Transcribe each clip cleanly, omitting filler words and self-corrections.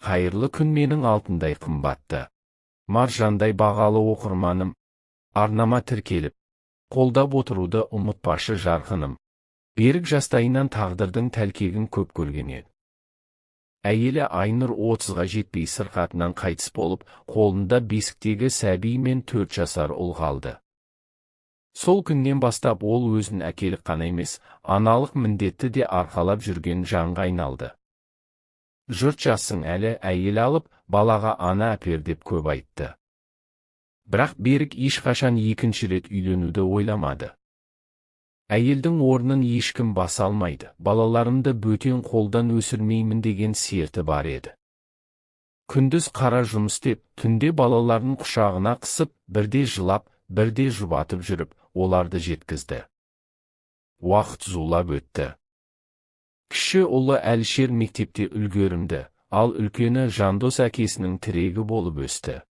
Hayırlı күн менің алтындай қымбатты. Маржандай бағалы оқырманым. Арнама тіркеліп, қолдап отыруды ұмытпашы жарқыным. Берік жастайынан тағдырдың тәлкегін көп көрген еді. Әйелі Айнұр 30-ға жетпей сырқатынан қайтыс болып, қолында бесіктегі сәби мен 4 жасар ұл қалды. Сол күннен бастап ол өзін әкелік қана емес, аналық міндетті де арқалап жүрген жанға айналды. Жұрт жасың әлі әйел алып, балаға ана әпер деп көп айтты. Бірақ Берік ешқашан екінші рет үйленуді ойламады. Әйелдің орнын ешкім баса алмайды, балаларымды бөтен қолдан өсірмеймін деген серті бар еді. Күндіз қара жұмыс істеп, түнде балаларын құшағына қысып, бірде жылап, бірде жұбатып жүріп, оларды жеткізді. Уақыт зулап өтті. Кіші ұлы Әлішер мектепте үлгерімді, ал үлкені Жандос әкесінің тірегі болып өсті.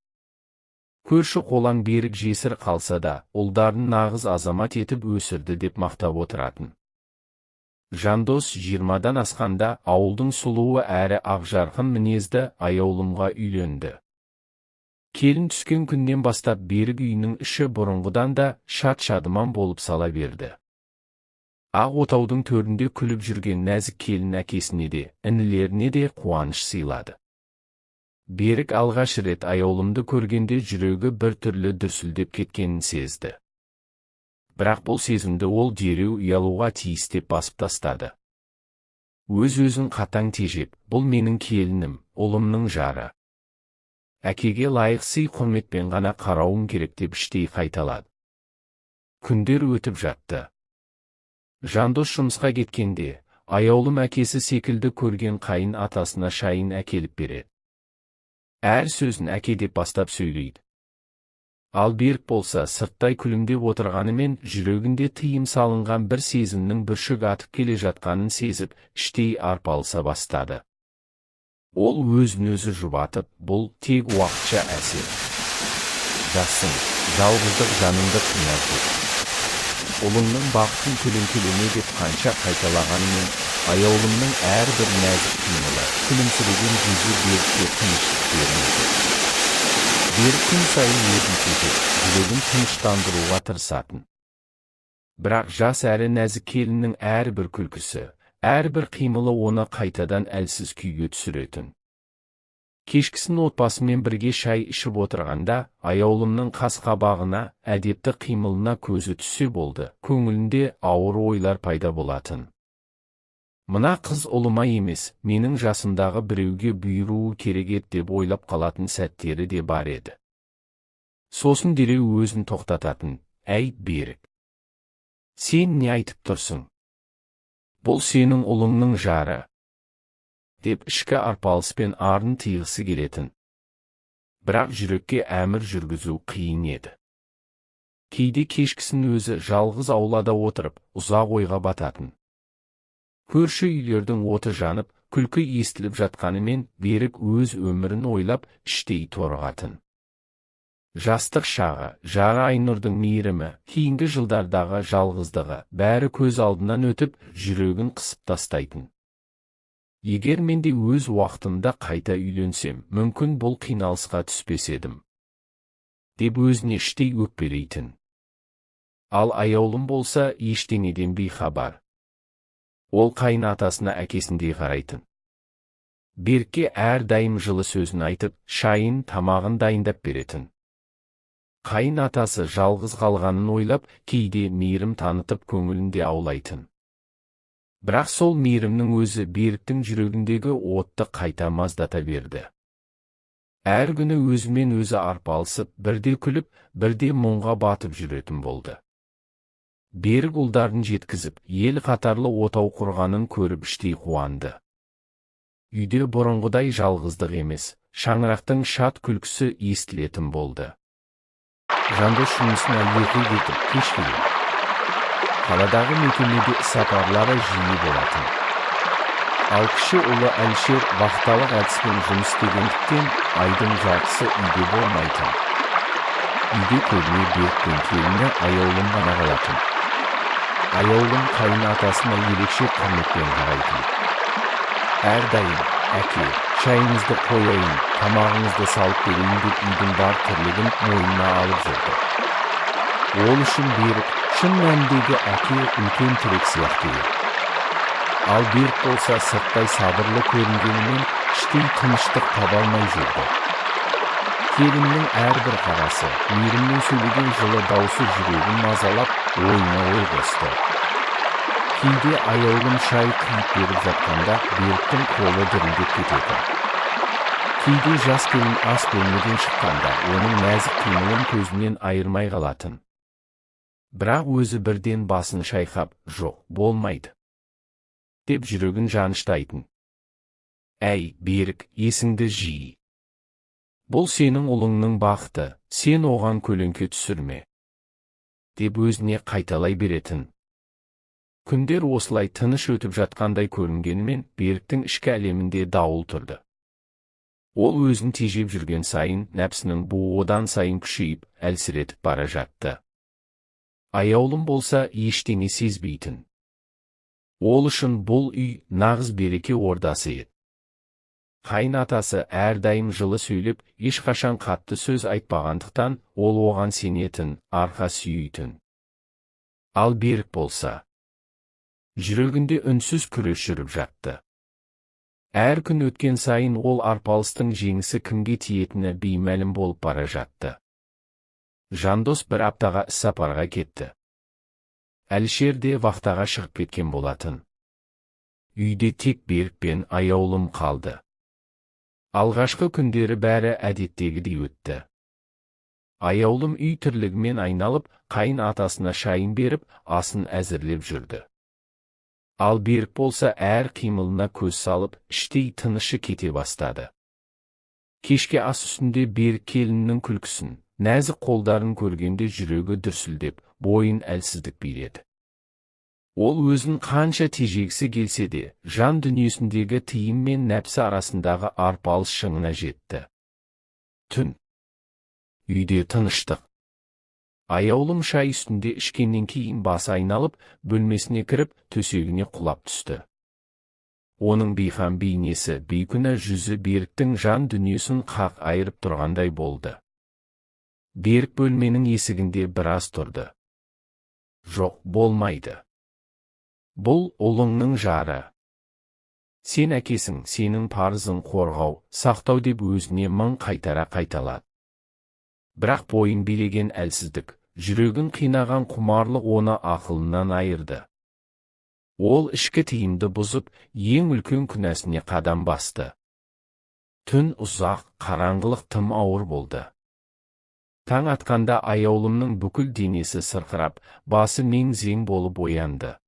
Көрші қолаң Берік жесір қалса да, ұлдарын нағыз азамат етіп өсірді деп мақтап отыратын. Жандос 20-дан асқанда ауылдың сұлуы әрі ақжарқын мінезді аяулымға үйленді. Келін түскен күннен бастап Берік үйінің іші бұрынғыдан да шат-шадыман болып сала берді. Ақ отаудың төрінде күліп жүрген нәзік келін әкесіне де, інілеріне де қуаныш сыйлады. Берік алғаш рет аяулымды көргенде жүрегі бір түрлі дүрсілдеп кеткенін сезді. Бірақ бұл сезімді ол дереу ұялуға тиіс деп басып тастады. Өз-өзін қатаң тежеп, бұл менің келінім, ұлымның жары. Әкеге лайық сый-құрметпен ғана қарауым керек деп іштей қайталады. Күндер өтіп жатты. Жандос жұмысқа кеткенде, аяулым әкесі секілді көрген қайын атасына шайын әкеліп береді. Әр сөзін әке деп бастап сөйлейді. Ал Берік болса сырттай күлімдеп отырғанымен жүрегінде тыйым салынған бір сезімнің бүршік атып келе жатқанын сезіп, іштей арпалыса бастады. Ол өзін-өзі жұбатып, бұл тек уақытша әсер. Жассың, жалғыздық жаныңды қинап жүр. Ұлыңның бақытын көлеңкелеме деп қанша қайталағанымен, аяулымның әрбір нәзік қимылы, күлімсіреген жүзі Берікке тыныштық бермейді. Берік күн сайын етін кетіп, жүрегін тыныштандыруға тырысатын. Бірақ жас әрі нәзік келіннің әрбір күлкісі, әрбір қимылы оны қайтадан әлсіз күйге түсіретін. Кешкісін отбасымен бірге шай ішіп отырғанда, аяулымның қас-қабағына, әдепті қимылына көзі түссе болды, көңілінде ауыр ойлар пайда болатын. Мына қыз ұлыма емес, менің жасымдағы біреуге бұйыруы керек еді деп ойлап қалатын сәттері де бар еді. Сосын дереу өзін тоқтататын, әй Берік, сен не айтып тұрсың? Бұл сенің ұлыңның жары, деп ішкі арпалыспен арын тыйғысы келетін. Бірақ жүрекке әмір жүргізу қиын еді. Кейде кешкісін өзі жалғыз аулада отырып, ұзақ ойға бататын. Көрші үйлердің оты жанып, күлкі естіліп жатқанымен Берік өз өмірін ойлап, іштей торығатын. Жастық шағы, жары Айнұрдың мейірімі, кейінгі жылдардағы жалғыздығы, бәрі көз алдынан өтіп, жүрегін қысып тастайтын. Егер менде өз уақытымда қайта үйленсем, мүмкін бұл қиналысқа түспес едім, деп өзіне іштей өкпелейтін. Ал аяулым болса ештеңеден бейхабар. Ол қайын атасына әкесіндей қарайтын. Берікке әрдайым жылы сөзін айтып, шайын, тамағын дайындап беретін. Қайын атасы жалғыз қалғанын ойлап, кейде мейірім танытып көңілінде аулайтын. Бірақ сол мейірімнің өзі Беріктің жүрегіндегі отты қайта маздата берді. Әр күні өзімен өзі арпалысып, бірде күліп, бірде мұңға батып жүретін болды. Берік ұлдарын жеткізіп, ел қатарлы отау құрғанын көріп іштей қуанды. Үйде бұрынғыдай жалғыздық емес, шаңырақтың шат күлкісі естілетін болды. Жандос жұмысына ерте кетіп, кеш келеді. Қаладағы мекемеде сапарлары жиі болатын. Ал кіші ұлы Әлішер вахталық әдіспен жұмыс істегендіктен айдың жартысы үйде болмайтын. Үйде көбіне Берік пен келіні аяулым ғана қалатын. Аяулым қайын атасына ерекше құрметпен қарайтын. Әрдайым әке, шайыңызды қояйын, тамағыңызды салып берейін деп үйдің бар тірлігін мойнына алып жүрді. Ол үшін Берік шын мәніндегі әке үлкен тірек сияқты еді. Ал Берік болса сырттай сабырлы көрінгенімен іштей тыныштық таба алмай жүрді. Келіннің әрбір қарасы, мейіріммен сөйлеген жылы даусы жүрегін мазалап, ойына ой қосты. Кейде аяулым шай құйып беріп жатқанда Беріктің қолы дірілдеп кетеді. Кейде жас келін ас бөлмеден шыққанда оның нәзік қимылын көзінен айырмай қалатын. Бірақ өзі бірден басын шайқап, жоқ, болмайды деп жүрегін жаныштайтын. Әй, Берік, есіңді жи. Бұл сенің ұлыңның бақыты, сен оған көлеңке түсірме деп өзіне қайталай беретін. Күндер осылай тыныш өтіп жатқандай көрінгенімен Беріктің ішкі әлемінде дауыл тұрды. Ол өзін тежеп жүрген сайын нәпсінің буы одан сайын күшейіп, әлсіретіп бара жатты. Аяулым болса ештеңе сезбейтін. Ол үшін бұл үй нағыз береке ордасы еді. Қайын атасы әрдайым жылы сөйлеп, ешқашан қатты сөз айтпағандықтан, ол оған сенетін, арқа сүйейтін. Ал Берік болса, жүрегінде үнсіз күрес жүріп жатты. Әр күн өткен сайын ол арпалыстың жеңісі кімге тиетіні беймәлім болып бара жатты. Жандос бір аптаға іссапарға кетті. Әлішер де вахтаға шығып кеткен болатын. Үйде тек Берік пен аяулым қалды. Алғашқы күндері бәрі әдеттегідей өтті. Аяулым үй тірлігімен айналып, қайын атасына шайын беріп, асын әзірлеп жүрді. Ал Берік болса әр қимылына көз салып, іштей тынышы кете бастады. Кешке ас үстінде Берік келіннің күлкісін, нәзік қолдарын көргенде жүрегі дүрсілдеп, бойын әлсіздік биледі. Ол өзін қанша тежегісі келсе де, жан дүниесіндегі тыйым мен нәпсі арасындағы арпалыс шыңына жетті. Түн. Үйде тыныштық. Аяулым шай үстінде ішкеннен кейін басы айналып, бөлмесіне кіріп, төсегіне құлап түсті. Оның бейқам бейнесі, бейкүнә жүзі Беріктің жан дүниесін қақ айырып тұрғандай болды. Берік бөлменің есігінде біраз тұрды. Жоқ, болмайды. Бұл ұлыңның жары. Сен әкесің, сенің парызың қорғау, сақтау деп өзіне мың қайтара қайталады. Бірақ бойын билеген әлсіздік, жүрегін қинаған құмарлық оны ақылынан айырды. Ол ішкі тиымды бұзып, ең үлкен күнәсіне қадам басты. Түн ұзақ, қараңғылық тым ауыр болды. Таң атқанда аяулымның бүкіл денесі сырқырап, басы мең-зең болып оянды.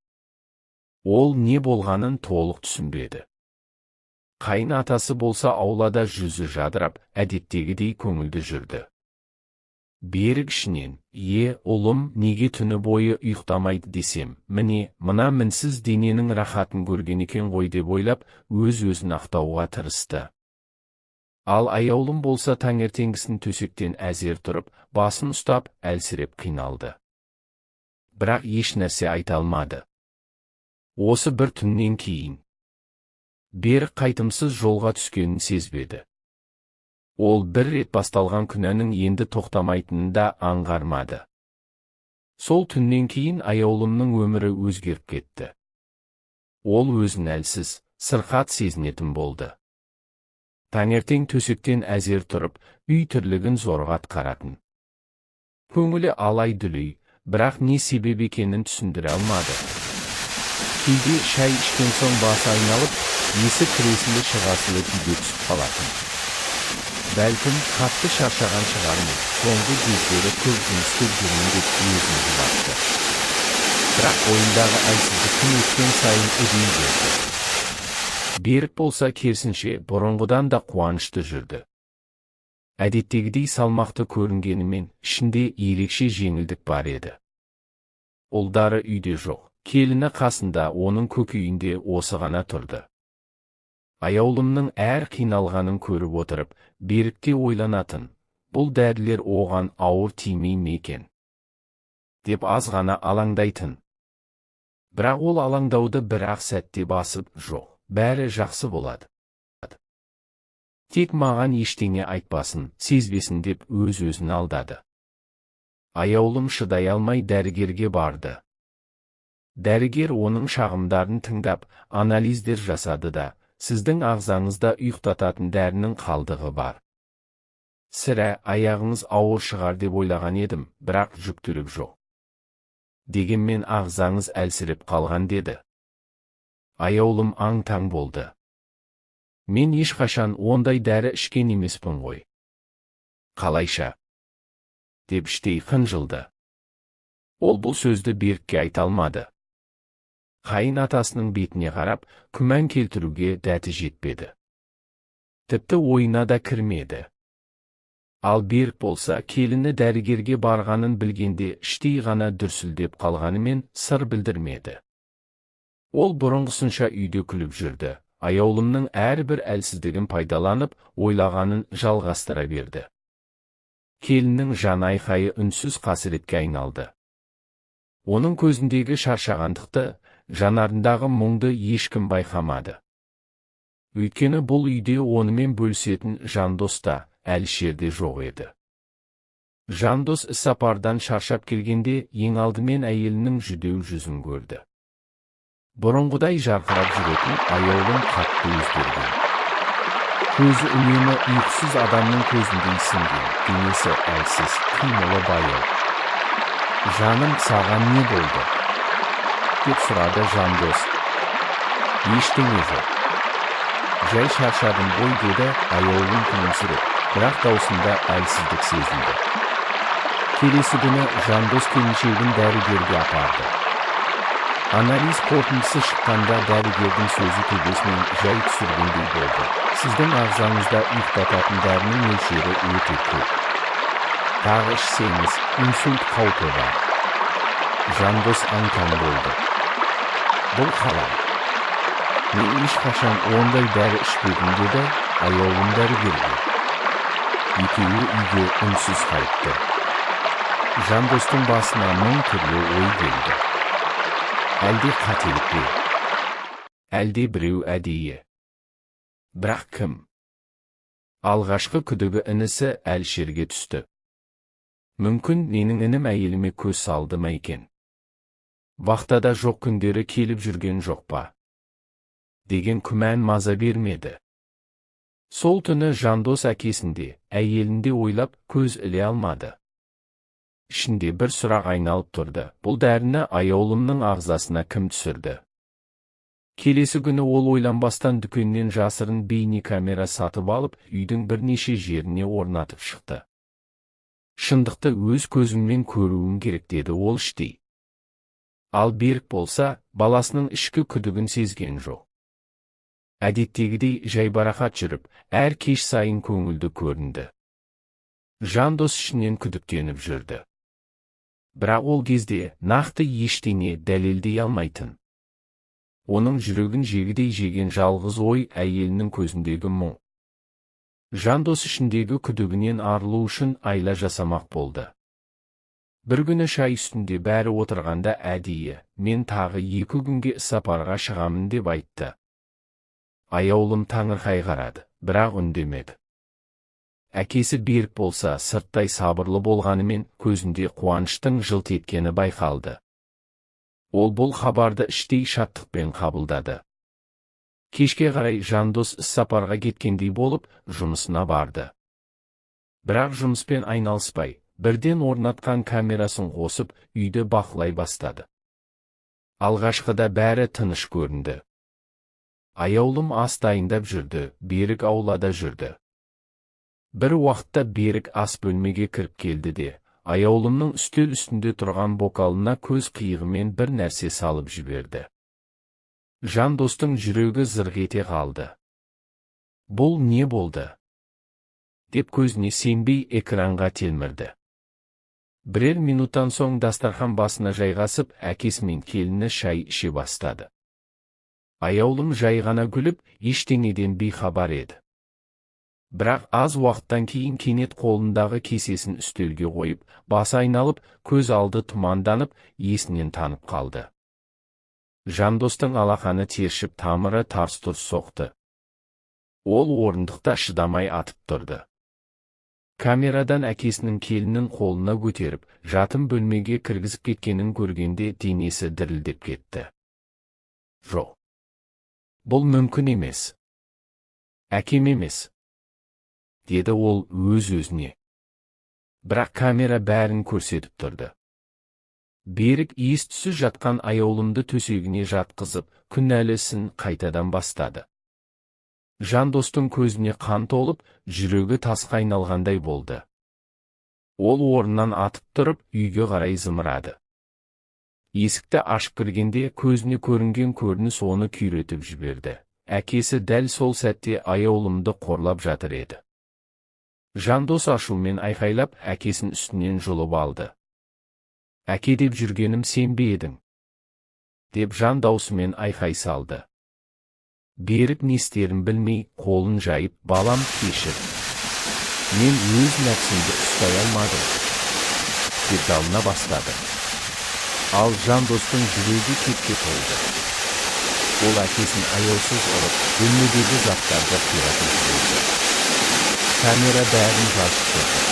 Ол не болғанын толық түсінбеді. Қайын атасы болса аулада жүзі жадырап, әдеттегідей көңілді жүрді. Берік ішінен, ұлым, неге түні бойы ұйықтамайды десем, мына мінсіз дененің рахатын көрген екен ғой деп ойлап, өз-өзін ақтауға тырысты. Ал аяулым болса таңертеңгісін төсектен әзер тұрып, басын ұстап, әлсіреп қиналды. Бірақ еш нәрсе айта алмады. Осы бір түннен кейін Берік қайтымсыз жолға түскенін сезбеді. Ол бір рет басталған күнәнің енді тоқтамайтынын да аңғармады. Сол түннен кейін аяулымның өмірі өзгеріп кетті. Ол өзін әлсіз, сырқат сезінетін болды. Таңертең төсектен әзер тұрып, үй тірлігін зорға атқаратын. Көңілі алай-дүлей, бірақ не себеп екенін түсіндіре алмады. Кейде шай ішкен соң басы айналып, есі кіресілі шығасылы күйге түсіп қалатын. Бәлкім қатты шаршаған шығармын, соңғы кездері көп жұмыстеп жүрмін деп өзін жұбатты. Бірақ ойындағы әлсіздік күн өткен сайын үдей берді. Берік болса керісінше бұрынғыдан да қуанышты жүрді. Әдеттегідей салмақты көрінгенімен, ішінде ерекше жеңілдік бар еді. Ұлдары үйде жоқ. Келіні қасында, оның көкейінде осы ғана тұрды. Аяулымның әр қиналғанын көріп отырып, Берікте ойланатын, бұл дәрілер оған ауыр тимей ме екен деп аз ғана алаңдайтын. Бірақ ол алаңдауды бір-ақ сәтте басып, жоқ, бәрі жақсы болады Тек маған ештеңе айтпасын, сезбесін деп өз-өзін алдады. Аяулым шыдай алмай дәрігерге барды. Дәрігер оның шағымдарын тыңдап, анализдер жасады да, сіздің ағзаңызда ұйықтататын дәрінің қалдығы бар. Сірә аяғыңыз ауыр шығар деп ойлаған едім, бірақ жүктілік жоқ. Дегенмен ағзаңыз әлсіреп қалған деді. Аяулым аң-таң болды. Мен ешқашан ондай дәрі ішкен емеспін ғой. Қалайша? Деп іштей қынжылды. Ол бұл сөзді Берікке айта алмады. Қайын атасының бетіне қарап, күмән келтіруге дәті жетпеді. Тіпті ойына да кірмеді. Ал Берік болса, келіні дәрігерге барғанын білгенде іштей ғана дүрсілдеп қалғанымен сыр білдірмеді. Ол бұрынғысынша үйде күліп жүрді. Аяулымның әрбір әлсіздігін пайдаланып, ойлағанын жалғастыра берді. Келіннің жан айқайы үнсіз қасіретке айналды. Оның көзіндегі шаршағандықты, жанарындағы мұңды ешкім байқамады. Өйткені бұл үйде онымен бөлісетін Жандос та, Әлішер де жоқ еді. Жандос іссапардан шаршап келгенде, ең алдымен әйелінің жүдеу жүзін көрді. Бұрынғыдай жарқырап жүретін аяулым қатты өзгерген. Көзі үнемі ұйқысыз адамның көзіндей сіңген, денесі әлсіз, қимылы баяу. Жаным, саған не болды? Деп сұрады Жандос. Ештеңе жоқ. Жай шаршадым ғой деді аяулым күлімсіреп, бірақ даусында әлсіздік сезілді. Келесі күні Жандос келіншегін дәрігерге апарды. Анализ қорытындысы шыққанда дәрігердің сөзі төбесінен жай түсіргендей болды. Сіздің ағзаңызда ұйықтататын дәрінің мөлшері өте көп. Тағы ішсеңіз, инсульт қаупі бар. Жандос аң-таң болды. Бұл қалай? Мен ешқашан ондай дәрі ішпедім деді аяулым дәрігерге. Екеуі үйге үнсіз қайтты. Жандостың басына мың түрлі ой келді. Әлде қателік пе? Әлде біреу әдейі? Бірақ кім? Алғашқы күдігі інісі Әлішерге түсті. Мүмкін менің інім әйеліме көз салды ма екен? Вақтада жоқ күндері келіп жүрген жоқ па? Деген күмән маза бермеді. Сол түні Жандос әкесінде, әйелінде ойлап көз іле алмады. Ішінде бір сұрақ айналып тұрды. Бұл дәріні аяулымның ағзасына кім түсірді? Келесі күні ол ойланбастан дүкеннен жасырын бейне камера сатып алып, үйдің бірнеше жеріне орнатып шықты. Шындықты өз көзіммен көруім керек деді ол іштей. Ал Берік болса, баласының ішкі күдігін сезген жоқ. Әдеттегідей жайбарақат жүріп, әр кеш сайын көңілді көрінді. Жандос ішінен күдіктеніп жүрді. Бірақ ол кезде нақты ештеңе дәлелдей алмайтын. Оның жүрегін жегідей жеген жалғыз ой әйелінің көзіндегі мұң. Жандос ішіндегі күдігінен арылу үшін айла жасамақ болды. Бір күні шай үстінде бәрі отырғанда әдейі, мен тағы 2 күнге сапарға шығамын деп айтты. Аяулым таңырқай қарады, бірақ үндемеді. Әкесі Берік болса сырттай сабырлы болғанымен көзінде қуаныштың жылт еткені байқалды. Ол бұл хабарды іштей шаттықпен қабылдады. Кешке қарай Жандос іссапарға кеткендей болып, жұмысына барды. Бірақ жұмыспен айналыспай, бірден орнатқан камерасын қосып, үйді бақылай бастады. Алғашқыда бәрі тыныш көрінді. Аяулым ас дайындап жүрді, Берік аулада жүрді. Бір уақытта Берік ас бөлмеге кіріп келді де, аяулымның үстел үстінде тұрған бокалына көз қиығымен бір нәрсе салып жіберді. Жандостың жүрегі зырқ ете қалды. Бұл не болды? Деп көзіне сенбей экранға телмірді. Бірер минуттан соң дастархан басына жайғасып, әкесі мен келіні шай іше бастады. Аяулым жай ғана күліп, ештеңеден бейхабар еді. Бірақ аз уақыттан кейін кенет қолындағы кесесін үстелге қойып, басы айналып, көз алды тұманданып, есінен танып қалды. Жандостың алақаны тершіп, тамыры тарс-тұрс соқты. Ол орындықта шыдамай атып тұрды. Камерадан әкесінің келінін қолына көтеріп, жатым бөлмеге кіргізіп кеткенін көргенде денесі дірілдеп кетті. Жоқ. Бұл мүмкін емес. Әкем емес. Деді ол өз-өзіне. Бірақ камера бәрін көрсетіп тұрды. Берік ес-түссіз жатқан аяулымды төсегіне жатқызып, күнәлісін қайтадан бастады. Жандостың көзіне қан толып, жүрегі тасқа айналғандай болды. Ол орнынан атып тұрып, үйге қарай зымырады. Есікті ашып кіргенде көзіне көрінген көрініс оны күйретіп жіберді. Әкесі дәл сол сәтте аяулымды қорлап жатыр еді. Жандос ашумен айқайлап, әкесін үстінен жұлып алды. Әке деп жүргенім сен бе едің? Деп жан даусымен айқай салды. Берік не істерін білмей, қолын жайып, балам кешір. Мен өз нәпсімді ұстай алмадым. Деп жалына бастады. Ал Жандостың жүрегі кетке толды. Ол әкесін аяусыз ұрып, бөлмедегі заттарды қиратып жіберді. Камера бәрін жазып тұрды.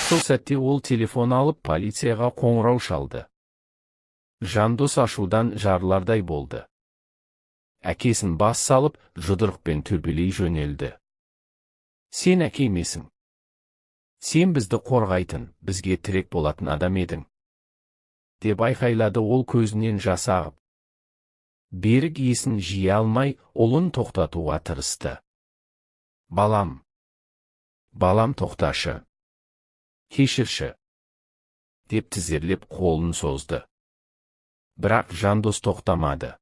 Сол сәтте ол телефон алып полицияға қоңырау шалды. Жандос ашудан жарылардай болды. Әкесін бас салып, жұдырықпен төбелей жөнелді. Сен әке емесің. Сен бізді қорғайтын, бізге тірек болатын адам едің. Деп айқайлады ол көзінен жас ағып. Берік есін жия алмай, ұлын тоқтатуға тырысты. Балам. Балам тоқташы. Кешірші. Деп тізерлеп қолын созды. Бірақ Жандос тоқтамады.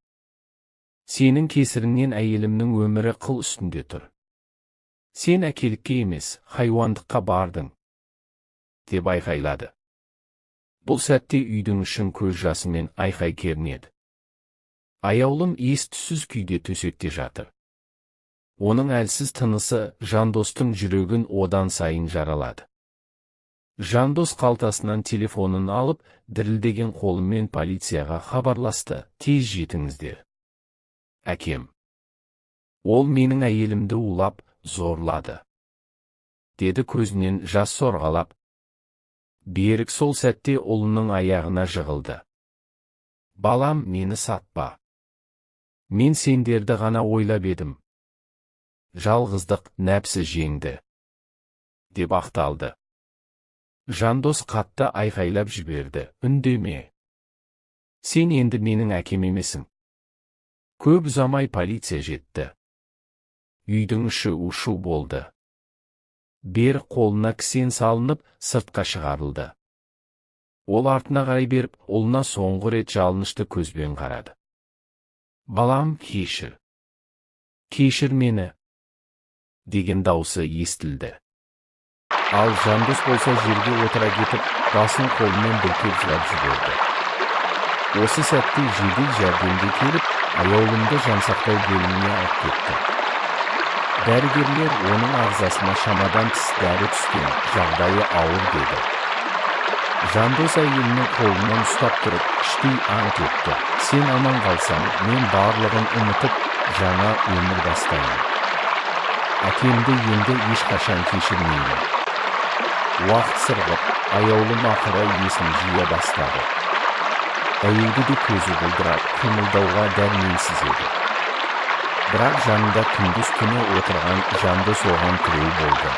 Сенің кесіріңнен әйелімнің өмірі қыл үстінде тұр. Сен әкелікке емес, хайуандыққа бардың. Деп айқайлады. Бұл сәтте үйдің ішін көз жасымен айқай кернеді. Аяулым ес-түссіз күйде төсекте жатыр. Оның әлсіз тынысы Жандостың жүрегін одан сайын жаралады. Жандос қалтасынан телефонын алып, дірілдеген қолымен полицияға хабарласты. Тез жетіңіздер. Әкем. Ол менің әйелімді улап, зорлады. Деді көзінен жас сорғалап. Берік сол сәтте ұлының аяғына жығылды. Балам, мені сатпа. Мен сендерді ғана ойлап едім. Жалғыздық нәпсі жеңді. Деп ақталды. Жандос қатты айқайлап жіберді. Үндеме. Сен енді менің әкем емесің. Көп ұзамай полиция жетті. Үйдің іші у-шу болды. Берік қолына кісен салынып, сыртқа шығарылды. Ол артына қарай беріп, ұлына соңғы рет жалынышты көзбен қарады. Балам, кешір. Кешір мені. Деген даусы естілді. Ал Жандос болса жерге отыра кетіп, басын қолымен бүркеп жылап жіберді. Осы сәтте жедел жәрдемге келіп, аяулымды жансақтау бөліміне алып кетті. Дәрігерлер оның ағзасына шамадан тыс дәрі түскен, жағдайы ауыр деді. Жандос әйелінің қолынан ұстап тұрып, іштей ант етті. Сен аман қалсаң, мен барлығын ұмытып, жаңа өмір бастаймын. Әкемді енді ешқашан кешірмеймін. Уақыт сырғып, аяулым ақыры есін жия бастады. Әйелді де көзі бұлдырап, қимылдауға дәрменсіз еді. Бірақ жанында күндіз түні отырған Жандос оған тіреу болды.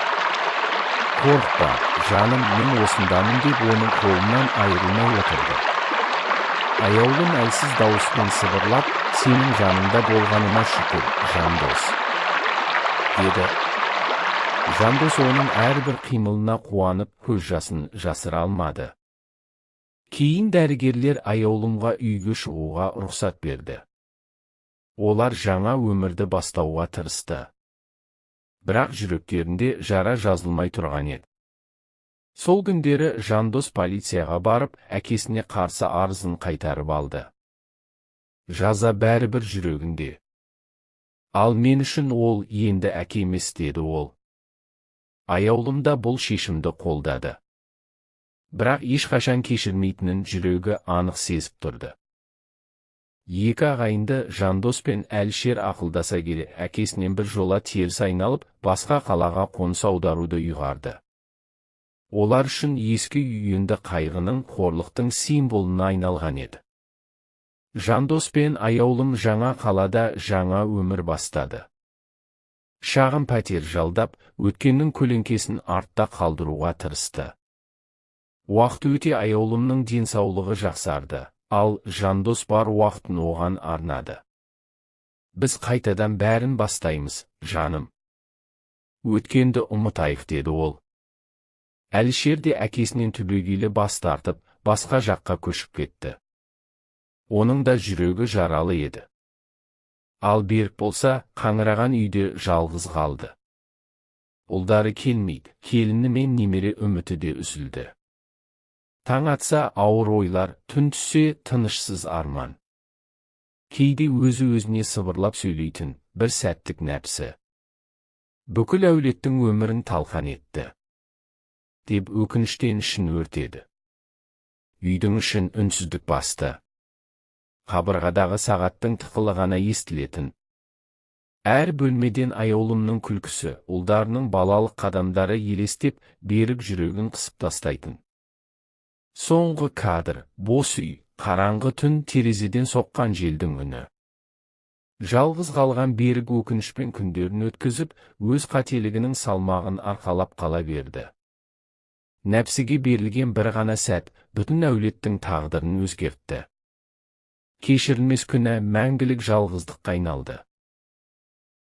Қорықпа, жаным, мен осындамын деп оның қолынан айырылмай отырды. Аяулым әлсіз дауыспен сыбырлап, сенің жаныңда болғаныма шүкір, Жандос. Деді. Жандос оның әрбір қимылына қуанып, көз жасын жасыра алмады. Кейін дәрігерлер аяулымға үйге шығуға рұқсат берді. Олар жаңа өмірді бастауға тырысты. Бірақ жүректерінде жара жазылмай тұрған еді. Сол күндері Жандос полицияға барып, әкесіне қарсы арызын қайтарып алды. Жаза бәрібір жүрегінде. Ал мен үшін ол енді әке емес, деді ол. Аяулым да бұл шешімді қолдады. Бірақ ешқашан кешірмейтінін жүрегі анық сезіп тұрды. Екі ағайынды Жандос пен Әлішер ақылдаса келе әкесінен бір жола теріс айналып, басқа қалаға қоныс аударуды ұйғарды. Олар үшін ескі үй енді қайғының, қорлықтың символына айналған еді. Жандос пен аяулым жаңа қалада жаңа өмір бастады. Шағын пәтер жалдап, өткеннің көлеңкесін артта қалдыруға тырысты. Уақыт өте аяулымның денсаулығы жақсарды, ал Жандос бар уақытын оған арнады. Біз қайтадан бәрін бастаймыз, жаным. Өткенді ұмытайық, деді ол. Әлішер де әкесінен түбегейлі бас тартып, басқа жаққа көшіп кетті. Оның да жүрегі жаралы еді. Ал Берік болса, қаңыраған үйде жалғыз қалды. Ұлдары келмейді, келіні мен немере үміті де үзілді. Таң атса ауыр ойлар, түн түссе тынышсыз арман. Кейде өзі-өзіне сыбырлап сөйлейтін бір сәттік нәпсі. Бүкіл әулеттің өмірін талқан етті, деп өкініштен ішін өртеді. Үйдің ішін үнсіздік басты. Қабырғадағы сағаттың тықылы ғана естілетін. Әр бөлмеден аяулымның күлкісі, ұлдарының балалық қадамдары елестеп, Берік жүрегін қысып тастайтын. Соңғы кадр, бос үй, қараңғы түн, терезеден соққан желдің үні. Жалғыз қалған Берік өкінішпен күндерін өткізіп, өз қателігінің салмағын арқалап қала берді. Нәпсіге берілген бір ғана сәт, бүтін әулеттің тағдырын өзгертті. Кешірілмес күнә мәңгілік жалғыздыққа айналды.